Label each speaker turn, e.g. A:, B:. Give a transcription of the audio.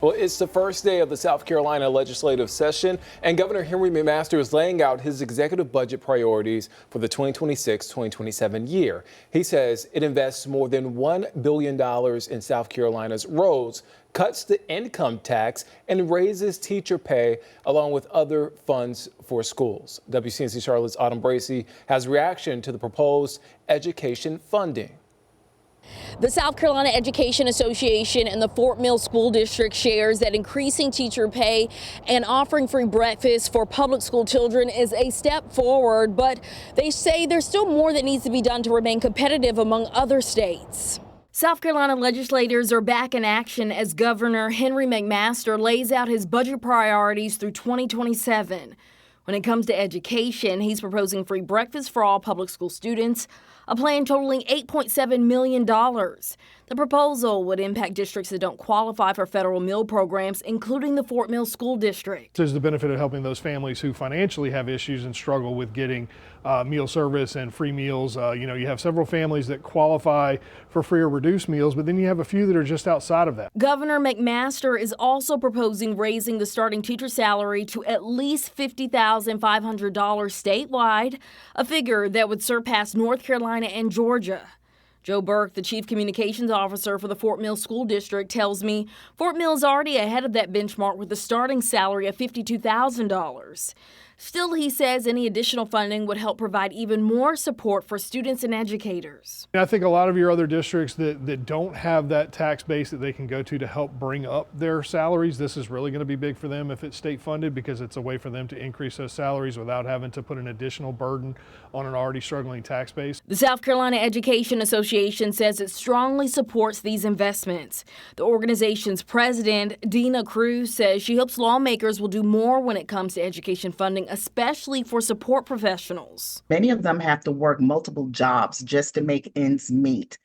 A: Well, it's the first day of the South Carolina legislative session, and Governor Henry McMaster is laying out his executive budget priorities for the 2026-2027 year. He says it invests more than $1 billion in South Carolina's roads, cuts the income tax, and raises teacher pay, along with other funds for schools. WCNC Charlotte's Autumn Bracey has reaction to the proposed education funding.
B: The South Carolina Education Association and the Fort Mill School District shares that increasing teacher pay and offering free breakfast for public school children is a step forward, but they say there's still more that needs to be done to remain competitive among other states. South Carolina legislators are back in action as Governor Henry McMaster lays out his budget priorities through 2027. When it comes to education, he's proposing free breakfast for all public school students, a plan totaling $8.7 million. The proposal would impact districts that don't qualify for federal meal programs, including the Fort Mill School District.
C: There's the benefit of helping those families who financially have issues and struggle with getting meal service and free meals. You have several families that qualify for free or reduced meals, but then you have a few that are just outside of that.
B: Governor McMaster is also proposing raising the starting teacher salary to at least $50,500 statewide, a figure that would surpass North Carolina and Georgia. Joe Burke, the chief communications officer for the Fort Mill School District, tells me Fort Mill is already ahead of that benchmark with a starting salary of $52,000. Still, he says any additional funding would help provide even more support for students and educators.
C: I think a lot of your other districts that don't have that tax base that they can go to help bring up their salaries, this is really going to be big for them if it's state funded, because it's a way for them to increase those salaries without having to put an additional burden on an already struggling tax base.
B: The South Carolina Education Association says it strongly supports these investments. The organization's president, Dina Cruz, says she hopes lawmakers will do more when it comes to education funding, especially for support professionals.
D: Many of them have to work multiple jobs just to make ends meet.